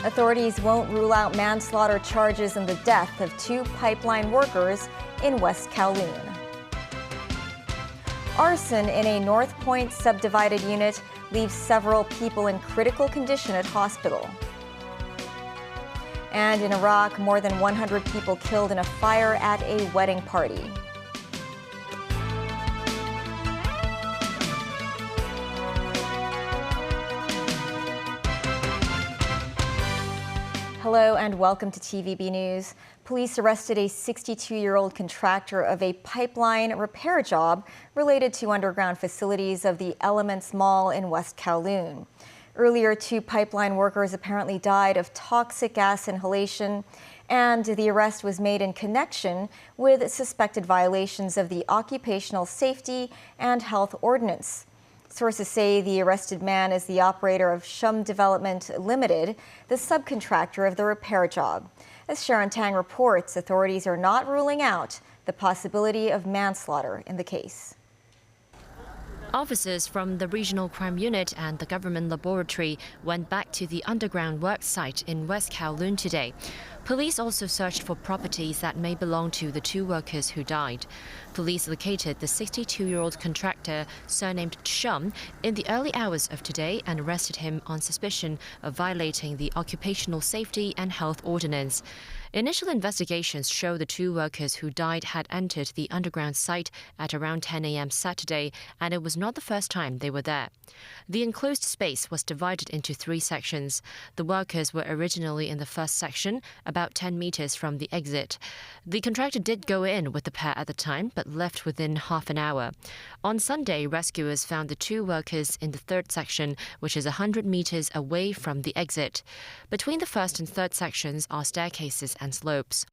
Authorities won't rule out manslaughter charges in the death of 2 pipeline workers in West Kowloon. Arson in a North Point subdivided unit leaves several people in critical condition at hospital. And in Iraq, more than 100 people killed in a fire at a wedding party. Hello and welcome to TVB News. Police arrested a 62-year-old contractor of a pipeline repair job related to underground facilities of the Elements Mall in West Kowloon. Earlier, 2 pipeline workers apparently died of toxic gas inhalation, and the arrest was made in connection with suspected violations of the Occupational Safety and Health Ordinance. Sources say the arrested man is the operator of Shum Development Limited, the subcontractor of the repair job. As Sharon Tang reports, authorities are not ruling out the possibility of manslaughter in the case. Officers from the Regional Crime Unit and the Government Laboratory went back to the underground work site in West Kowloon today. Police also searched for properties that may belong to the 2 workers who died. Police located the 62-year-old contractor, surnamed Shum, in the early hours of today and arrested him on suspicion of violating the Occupational Safety and Health Ordinance. Initial investigations show the 2 workers who died had entered the underground site at around 10 a.m. Saturday, and it was not the first time they were there. The enclosed space was divided into 3 sections. The workers were originally in the first section, about 10 meters from the exit. The contractor did go in with the pair at the time, but left within half an hour. On Sunday, rescuers found the 2 workers in the 3rd section, which is 100 meters away from the exit. Between the 1st and 3rd sections are staircases and slopes.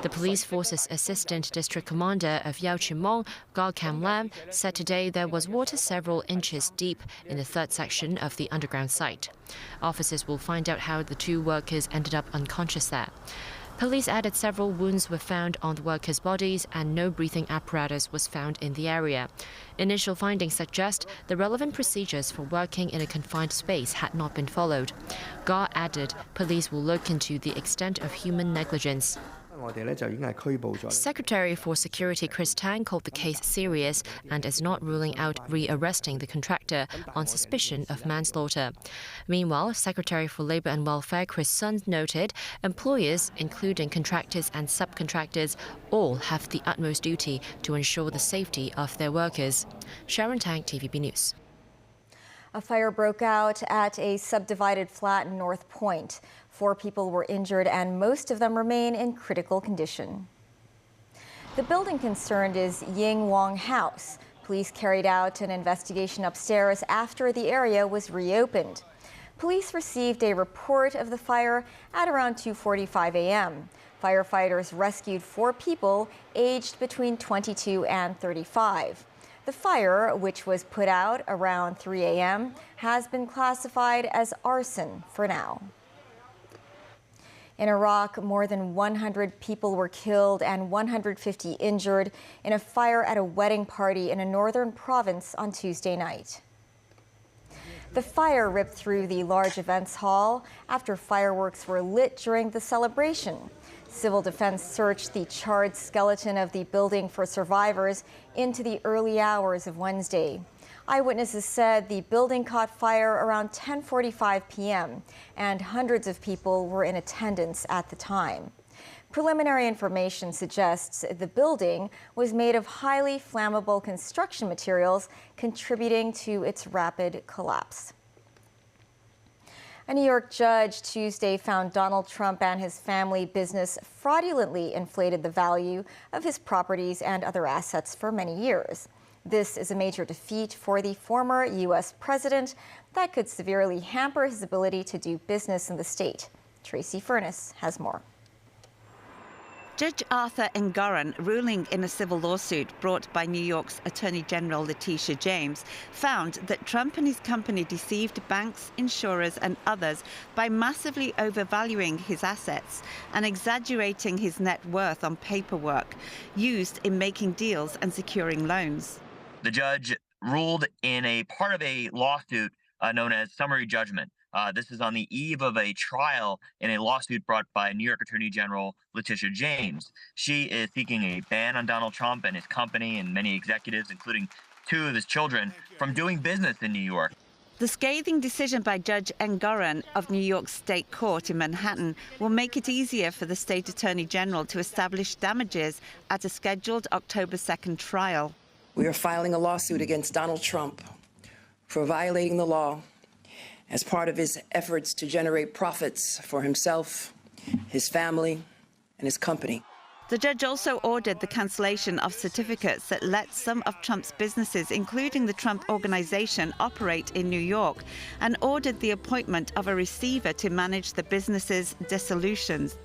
The Police Force's Assistant District Commander of Yau Chi Mong, Ga Kam Lam, said today there was water several inches deep in the 3rd section of the underground site. Officers will find out how the 2 workers ended up unconscious there. Police added several wounds were found on the workers' bodies and no breathing apparatus was found in the area. Initial findings suggest the relevant procedures for working in a confined space had not been followed. Gar added police will look into the extent of human negligence. Secretary for Security Chris Tang called the case serious and is not ruling out re-arresting the contractor on suspicion of manslaughter. Meanwhile, Secretary for Labour and Welfare Chris Sun noted employers, including contractors and subcontractors, all have the utmost duty to ensure the safety of their workers. Sharon Tang, TVB News. A fire broke out at a subdivided flat in North Point. 4 people were injured and most of them remain in critical condition. The building concerned is Ying Wong House. Police carried out an investigation upstairs after the area was reopened. Police received a report of the fire at around 2:45 a.m. Firefighters rescued 4 people aged between 22 and 35. The fire, which was put out around 3 a.m., has been classified as arson for now. In Iraq, more than 100 people were killed and 150 injured in a fire at a wedding party in a northern province on Tuesday night. The fire ripped through the large events hall after fireworks were lit during the celebration. Civil defense searched the charred skeleton of the building for survivors into the early hours of Wednesday. Eyewitnesses said the building caught fire around 10:45 p.m. and hundreds of people were in attendance at the time. Preliminary information suggests the building was made of highly flammable construction materials, contributing to its rapid collapse. A New York judge Tuesday found Donald Trump and his family business fraudulently inflated the value of his properties and other assets for many years. This is a major defeat for the former U.S. president that could severely hamper his ability to do business in the state. Tracy Furness has more. Judge Arthur Engoron, ruling in a civil lawsuit brought by New York's Attorney General Letitia James, found that Trump and his company deceived banks, insurers and others by massively overvaluing his assets and exaggerating his net worth on paperwork used in making deals and securing loans. The judge ruled in a part of a lawsuit known as summary judgment. This is on the eve of a trial in a lawsuit brought by New York Attorney General Letitia James. She is seeking a ban on Donald Trump and his company and many executives, including 2 of his children, from doing business in New York. The scathing decision by Judge Engoron of New York State Court in Manhattan will make it easier for the state attorney general to establish damages at a scheduled October 2nd trial. We are filing a lawsuit against Donald Trump for violating the law as part of his efforts to generate profits for himself, his family, and his company. The judge also ordered the cancellation of certificates that let some of Trump's businesses, including the Trump Organization, operate in New York, and ordered the appointment of a receiver to manage the businesses' dissolutions.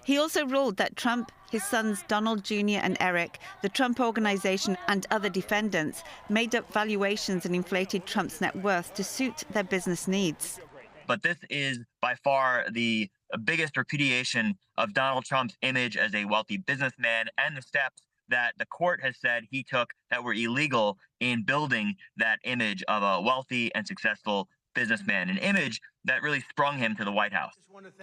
He also ruled that Trump, his sons Donald Jr. and Eric, the Trump Organization, and other defendants made up valuations and inflated Trump's net worth to suit their business needs. But this is by far the biggest repudiation of Donald Trump's image as a wealthy businessman and the steps that the court has said he took that were illegal in building that image of a wealthy and successful businessman, an image that really sprung him to the White House.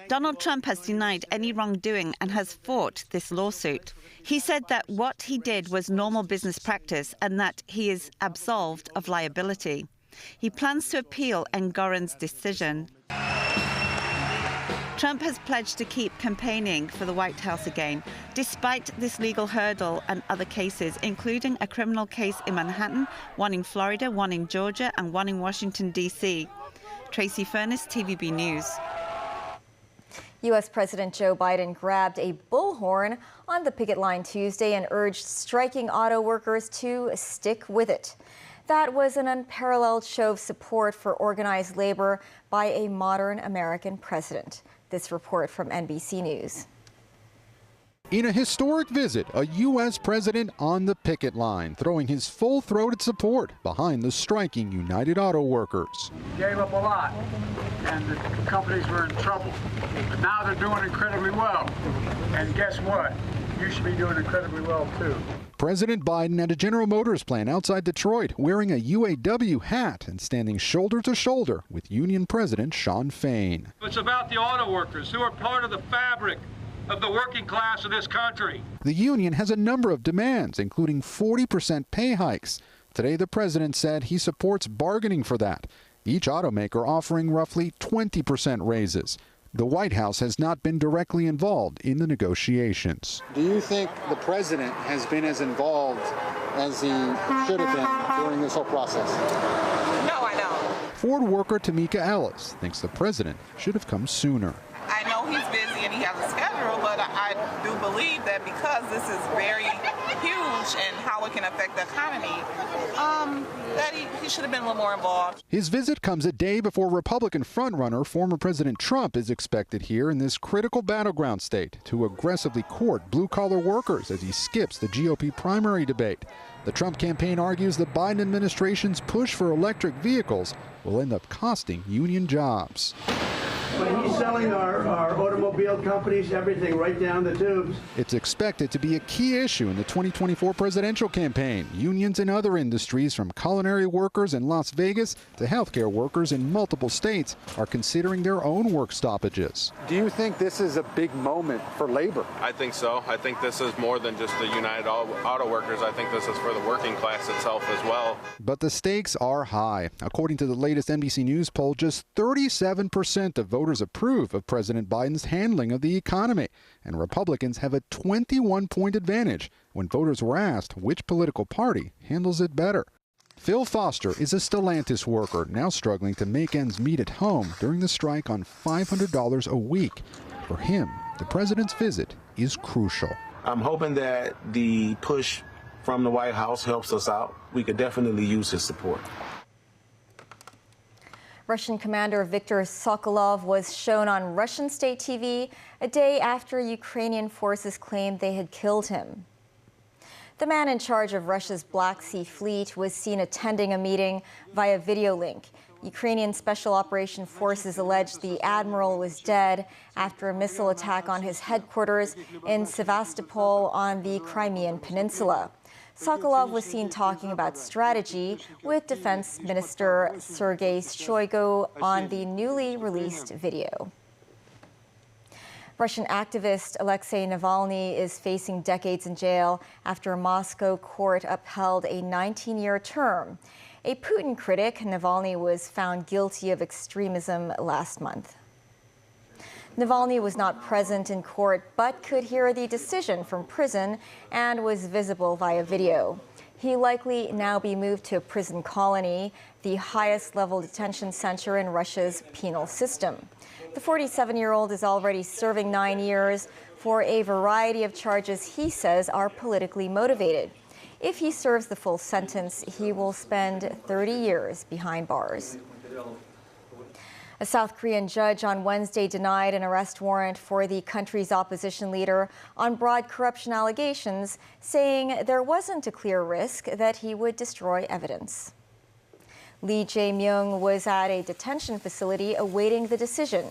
Donald Trump has denied any wrongdoing and has fought this lawsuit. He said that what he did was normal business practice and that he is absolved of liability. He plans to appeal Engoron's decision. Trump has pledged to keep campaigning for the White House again, despite this legal hurdle and other cases, including a criminal case in Manhattan, one in Florida, one in Georgia, and one in Washington, D.C. Tracy Furness, TVB News. U.S. President Joe Biden grabbed a bullhorn on the picket line Tuesday and urged striking auto workers to stick with it. That was an unparalleled show of support for organized labor by a modern American president. This report from NBC News. In a historic visit, a U.S. president on the picket line, throwing his full-throated support behind the striking United Auto Workers. Gave up a lot, and the companies were in trouble. But now they're doing incredibly well. And guess what? You should be doing incredibly well, too. President Biden at a General Motors plant outside Detroit, wearing a UAW hat and standing shoulder to shoulder with Union President Shawn Fain. It's about the auto workers who are part of the fabric of the working class of this country. The union has a number of demands, including 40% pay hikes. Today, the president said he supports bargaining for that, each automaker offering roughly 20% raises. The White House has not been directly involved in the negotiations. Do you think the president has been as involved as he should have been during this whole process? No, I don't. Ford worker Tamika Ellis thinks the president should have come sooner. I know he's busy and he has a schedule, but I do believe that because this is very huge and how it can affect the economy, that he should have been a little more involved. His visit comes a day before Republican frontrunner former President Trump is expected here in this critical battleground state to aggressively court blue-collar workers as he skips the GOP primary debate. The Trump campaign argues the Biden administration's push for electric vehicles will end up costing union jobs. But he's selling our automobile companies everything right down the tubes. It's expected to be a key issue in the 2024 presidential campaign. Unions in other industries, from culinary workers in Las Vegas to healthcare workers in multiple states, are considering their own work stoppages. Do you think this is a big moment for labor? I think so. I think this is more than just the United Auto Workers. I think this is for the working class itself as well. But the stakes are high. According to the latest NBC News poll, just 37% of voters approve of President Biden's handling of the economy, and Republicans have a 21-point advantage when voters were asked which political party handles it better. Phil Foster is a Stellantis worker now struggling to make ends meet at home during the strike on $500 a week. For him, the president's visit is crucial. I'm hoping that the push from the White House helps us out. We could definitely use his support. Russian commander Viktor Sokolov was shown on Russian state TV a day after Ukrainian forces claimed they had killed him. The man in charge of Russia's Black Sea Fleet was seen attending a meeting via video link. Ukrainian Special Operation Forces alleged the admiral was dead after a missile attack on his headquarters in Sevastopol on the Crimean Peninsula. Sokolov was seen talking about strategy with Defense Minister Sergei Shoigu on the newly released video. Russian activist Alexei Navalny is facing decades in jail after a Moscow court upheld a 19-year term. A Putin critic, Navalny was found guilty of extremism last month. Navalny was not present in court but could hear the decision from prison and was visible via video. He'll likely now be moved to a prison colony, the highest level detention center in Russia's penal system. The 47-year-old is already serving 9 years for a variety of charges he says are politically motivated. If he serves the full sentence, he will spend 30 years behind bars. A South Korean judge on Wednesday denied an arrest warrant for the country's opposition leader on broad corruption allegations, saying there wasn't a clear risk that he would destroy evidence. Lee Jae-myung was at a detention facility awaiting the decision.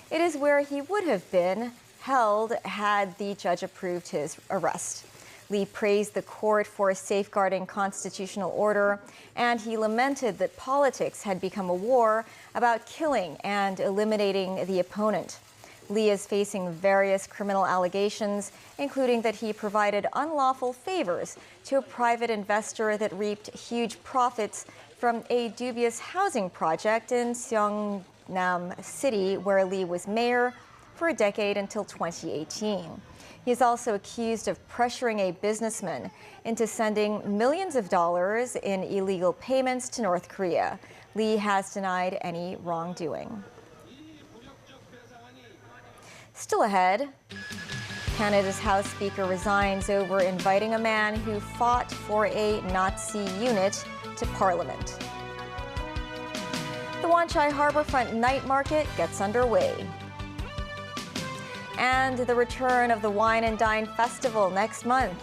It is where he would have been held had the judge approved his arrest. Lee praised the court for safeguarding constitutional order, and he lamented that politics had become a war about killing and eliminating the opponent. Lee is facing various criminal allegations, including that he provided unlawful favors to a private investor that reaped huge profits from a dubious housing project in Seongnam City, where Lee was mayor for a decade until 2018. He is also accused of pressuring a businessman into sending millions of dollars in illegal payments to North Korea. Lee has denied any wrongdoing. Still ahead, Canada's House Speaker resigns over inviting a man who fought for a Nazi unit to Parliament. The Wan Chai Harbourfront Night Market gets underway. And the return of the Wine and Dine Festival next month.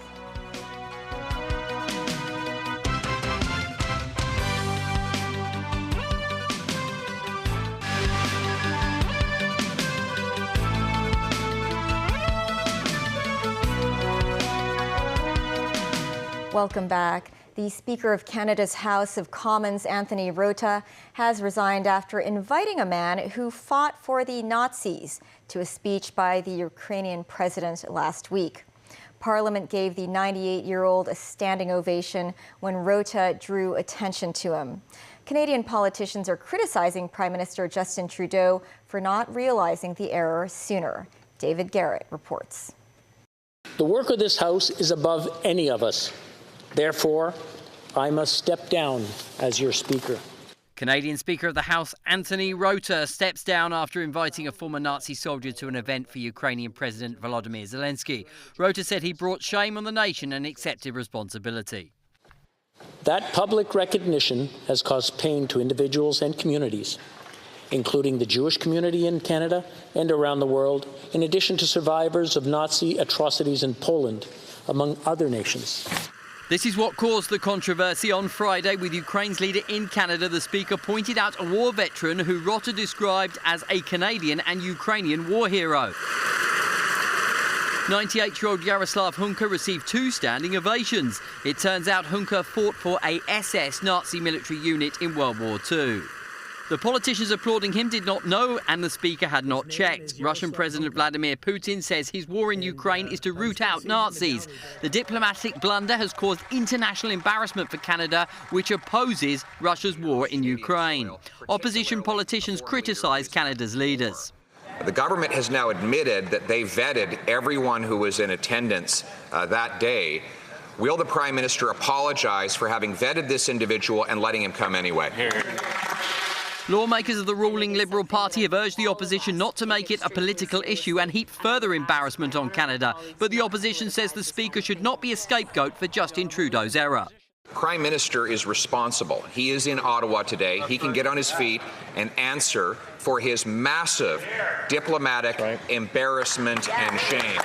Welcome back. The Speaker of Canada's House of Commons, Anthony Rota, has resigned after inviting a man who fought for the Nazis to a speech by the Ukrainian president last week. Parliament gave the 98-year-old a standing ovation when Rota drew attention to him. Canadian politicians are criticizing Prime Minister Justin Trudeau for not realizing the error sooner. David Garrett reports. The work of this House is above any of us. Therefore, I must step down as your Speaker. Canadian Speaker of the House Anthony Rota steps down after inviting a former Nazi soldier to an event for Ukrainian President Volodymyr Zelensky. Rota said he brought shame on the nation and accepted responsibility. That public recognition has caused pain to individuals and communities, including the Jewish community in Canada and around the world, in addition to survivors of Nazi atrocities in Poland, among other nations. This is what caused the controversy on Friday with Ukraine's leader in Canada. The Speaker pointed out a war veteran who Rota described as a Canadian and Ukrainian war hero. 98-year-old Yaroslav Hunka received 2 standing ovations. It turns out Hunka fought for a SS Nazi military unit in World War II. The politicians applauding him did not know, and the Speaker had not checked. Russian President Vladimir Putin says his war in Ukraine is to root out Nazis. The diplomatic blunder has caused international embarrassment for Canada, which opposes Russia's war in Ukraine. Opposition politicians criticise Canada's leaders. The government has now admitted that they vetted everyone who was in attendance that day. Will the Prime Minister apologize for having vetted this individual and letting him come anyway? Lawmakers of the ruling Liberal Party have urged the opposition not to make it a political issue and heap further embarrassment on Canada. But the opposition says the Speaker should not be a scapegoat for Justin Trudeau's error. Prime Minister is responsible. He is in Ottawa today. He can get on his feet and answer for his massive diplomatic embarrassment and shame.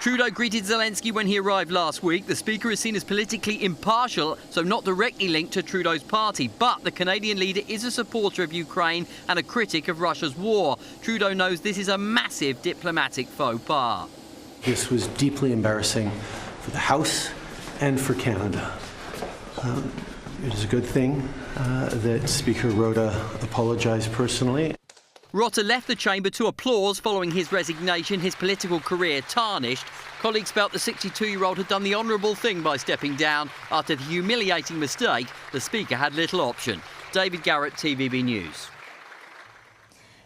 Trudeau greeted Zelensky when he arrived last week. The Speaker is seen as politically impartial, so not directly linked to Trudeau's party. But the Canadian leader is a supporter of Ukraine and a critic of Russia's war. Trudeau knows this is a massive diplomatic faux pas. This was deeply embarrassing for the House and for Canada. It is a good thing that Speaker Rota apologized personally. Rota left the chamber to applause following his resignation, his political career tarnished. Colleagues felt the 62-year-old had done the honourable thing by stepping down. After the humiliating mistake, the Speaker had little option. David Garrett, TVB News.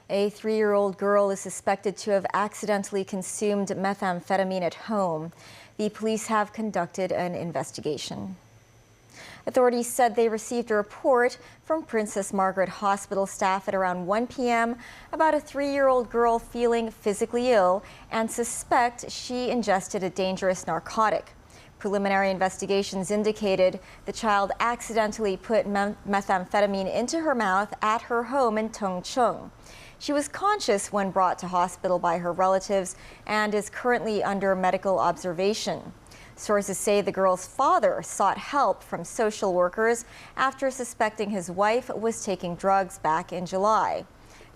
A 3-year-old girl is suspected to have accidentally consumed methamphetamine at home. The police have conducted an investigation. Authorities said they received a report from Princess Margaret Hospital staff at around 1 p.m. about a 3-year-old girl feeling physically ill and suspect she ingested a dangerous narcotic. Preliminary investigations indicated the child accidentally put methamphetamine into her mouth at her home in Tongcheng. She was conscious when brought to hospital by her relatives and is currently under medical observation. Sources say the girl's father sought help from social workers after suspecting his wife was taking drugs back in July.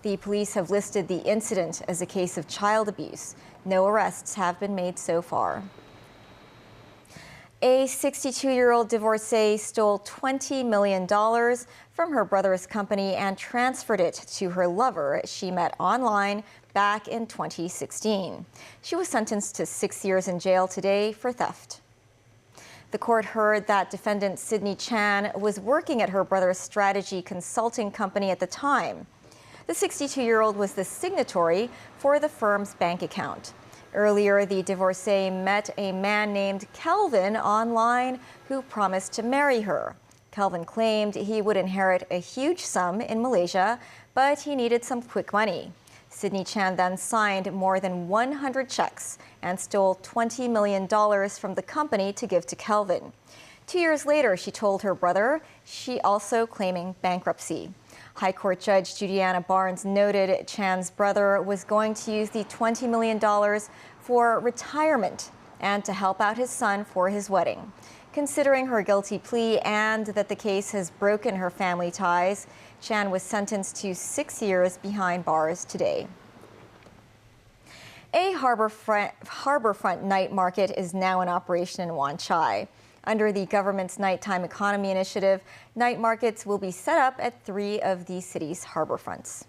The police have listed the incident as a case of child abuse. No arrests have been made so far. A 62-year-old divorcee stole $20 million from her brother's company and transferred it to her lover she met online back in 2016. She was sentenced to 6 years in jail today for theft. The court heard that defendant Sydney Chan was working at her brother's strategy consulting company at the time. The 62-year-old was the signatory for the firm's bank account. Earlier, the divorcee met a man named Kelvin online who promised to marry her. Kelvin claimed he would inherit a huge sum in Malaysia, but he needed some quick money. Sydney Chan then signed more than 100 checks and stole $20 million from the company to give to Kelvin. 2 years later, she told her brother, she also claiming bankruptcy. High Court Judge Judiana Barnes noted Chan's brother was going to use the $20 million for retirement and to help out his son for his wedding. Considering her guilty plea and that the case has broken her family ties, Chan was sentenced to 6 years behind bars today. A harborfront night market is now in operation in Wan Chai. Under the government's Nighttime Economy Initiative, night markets will be set up at 3 of the city's harborfronts.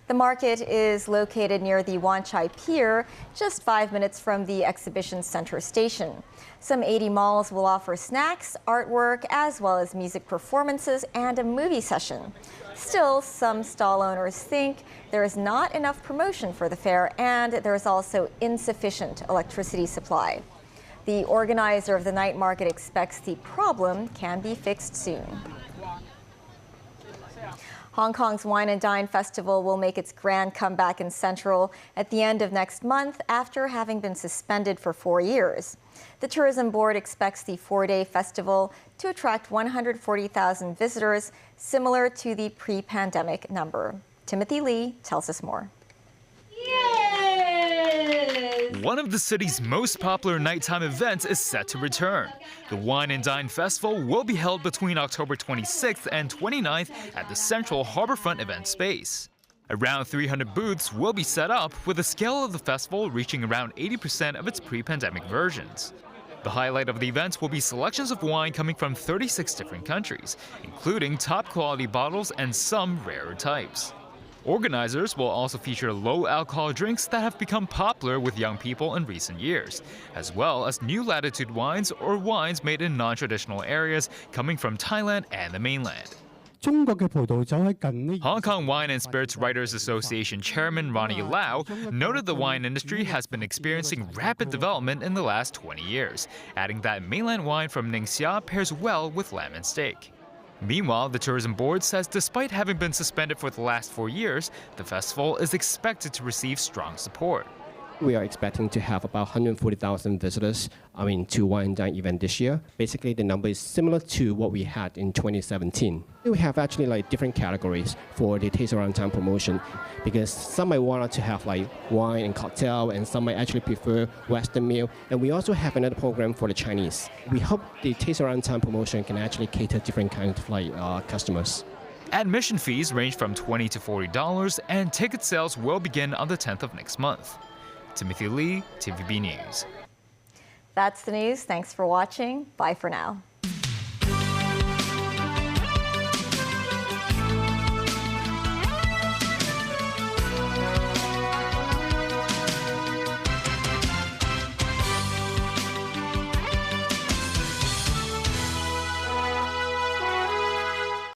The market is located near the Wan Chai Pier, just 5 minutes from the exhibition center station. Some 80 malls will offer snacks, artwork, as well as music performances and a movie session. Still, some stall owners think there is not enough promotion for the fair and there is also insufficient electricity supply. The organizer of the night market expects the problem can be fixed soon. Hong Kong's Wine and Dine Festival will make its grand comeback in Central at the end of next month after having been suspended for 4 years. The Tourism Board expects the 4-day festival to attract 140,000 visitors, similar to the pre-pandemic number. Timothy Lee tells us more. One of the city's most popular nighttime events is set to return. The Wine and Dine Festival will be held between October 26th and 29th at the Central Harborfront event space. Around 300 booths will be set up, with the scale of the festival reaching around 80% of its pre-pandemic versions. The highlight of the event will be selections of wine coming from 36 different countries, including top-quality bottles and some rarer types. Organizers will also feature low-alcohol drinks that have become popular with young people in recent years, as well as new latitude wines or wines made in non-traditional areas coming from Thailand and the mainland. Hong Kong Wine and Spirits Writers Association Chairman Ronnie Lau noted the wine industry has been experiencing rapid development in the last 20 years, adding that mainland wine from Ningxia pairs well with lamb and steak. Meanwhile, the Tourism Board says despite having been suspended for the last 4 years, the festival is expected to receive strong support. We are expecting to have about 140,000 visitors to Wine and Dine event this year. Basically, the number is similar to what we had in 2017. We have actually different categories for the Taste Around Town promotion, because some might want to have wine and cocktail, and some might actually prefer Western meal. And we also have another program for the Chinese. We hope the Taste Around Town promotion can actually cater different kinds of customers. Admission fees range from $20 to $40, and ticket sales will begin on the 10th of next month. Timothy Lee, TVB News. That's the news. Thanks for watching. Bye for now.